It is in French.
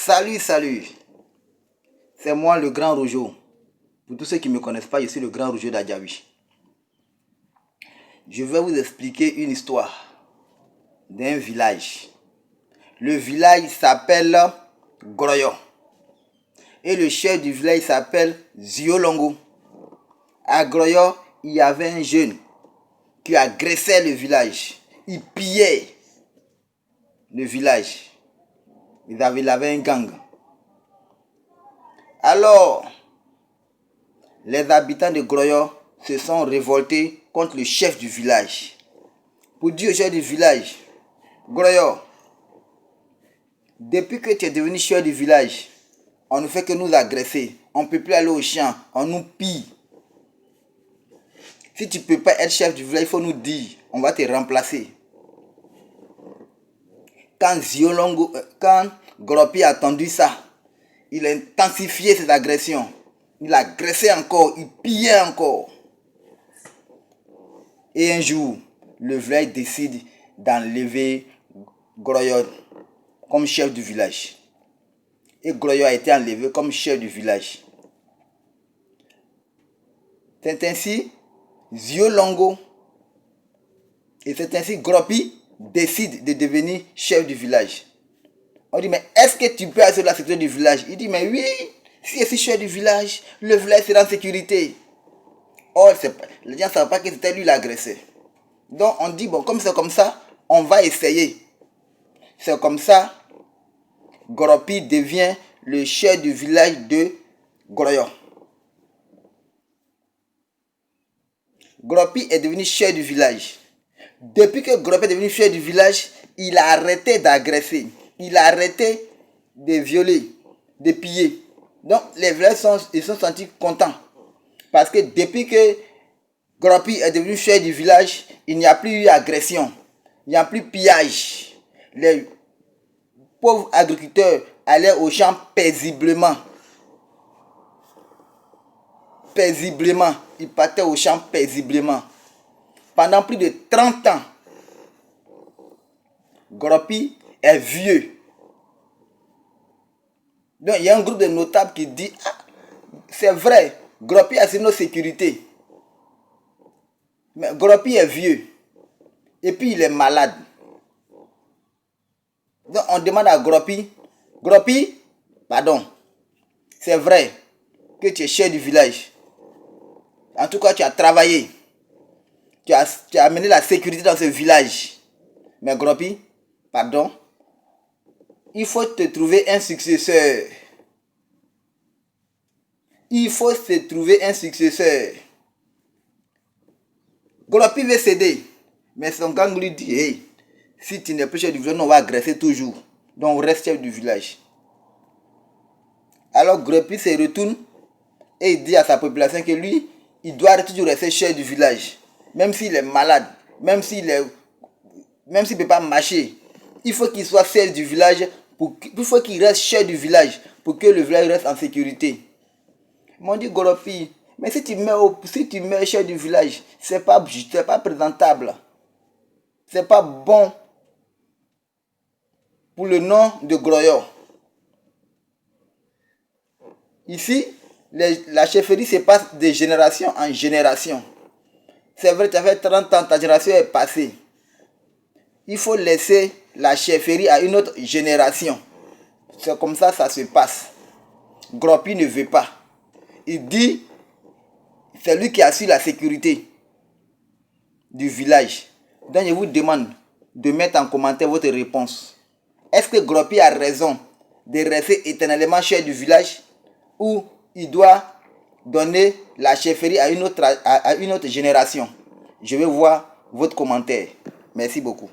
Salut. C'est moi le grand Rougeau. Pour tous ceux qui ne me connaissent pas, je suis le grand Rougeau d'Adjawi. Je vais vous expliquer une histoire d'un village. Le village s'appelle Groyo. Et le chef du village s'appelle Ziolongo. À Groyo, il y avait un jeune qui agressait le village. Il pillait le village. Il avait un gang. Alors, les habitants de Groyo se sont révoltés contre le chef du village. Pour dire au chef du village, Groyo, depuis que tu es devenu chef du village, on ne fait que nous agresser. On ne peut plus aller au champ, on nous pille. Si tu ne peux pas être chef du village, il faut nous dire, on va te remplacer. Quand Gropi a entendu ça, il a intensifié ses agressions. Il agressait encore, il pillait encore. Et un jour, le village décide d'enlever Groyo comme chef du village. Et Groyo a été enlevé comme chef du village. C'est ainsi Ziolongo et c'est ainsi Gropi décide de devenir chef du village. On dit, mais est-ce que tu peux assurer la sécurité du village? Il dit, mais oui, si je suis chef du village, le village sera en sécurité. Or, les gens ne savent pas que c'était lui l'agresseur. Donc, on dit, bon, comme c'est comme ça, on va essayer. C'est comme ça, Gropi devient le chef du village de Groyo. Gropi est devenu chef du village. Depuis que Gropi est devenu chef du village, il a arrêté d'agresser. Il a arrêté de violer, de piller. Donc, les villageois se sont sentis contents. Parce que depuis que Gropi est devenu chef du village, il n'y a plus eu agression. Il n'y a plus pillage. Les pauvres agriculteurs allaient au champ paisiblement. Ils partaient au champ paisiblement. Pendant plus de 30 ans, Gropi est vieux. Donc il y a un groupe de notables qui dit, ah, c'est vrai, Gropi a nos sécurités. Mais Gropi est vieux. Et puis il est malade. Donc on demande à Gropi, pardon, c'est vrai que tu es chef du village. En tout cas, tu as travaillé. Tu as amené la sécurité dans ce village. Mais Gropi, pardon, il faut te trouver un successeur. Gropi veut céder. Mais son gang lui dit, hey, si tu n'es plus chef du village, on va agresser toujours. Donc reste chef du village. Alors Gropi se retourne et il dit à sa population que lui, il doit toujours rester chef du village. Même s'il est malade, même s'il ne peut pas marcher. Il faut qu'il soit chef du village, il faut qu'il reste chef du village pour que le village reste en sécurité. Ils m'ont dit, Gropi, mais si tu mets chef du village, c'est pas présentable. C'est pas bon pour le nom de Groyo. Ici, la chefferie se passe de génération en génération. C'est vrai, tu as fait 30 ans, ta génération est passée. Il faut laisser la chefferie à une autre génération. C'est comme ça, ça se passe. Gropi ne veut pas. Il dit, c'est lui qui assure la sécurité du village. Donc je vous demande de mettre en commentaire votre réponse. Est-ce que Gropi a raison de rester éternellement chef du village ou il doit donner la chefferie à une autre génération? Je vais voir votre commentaire. Merci beaucoup.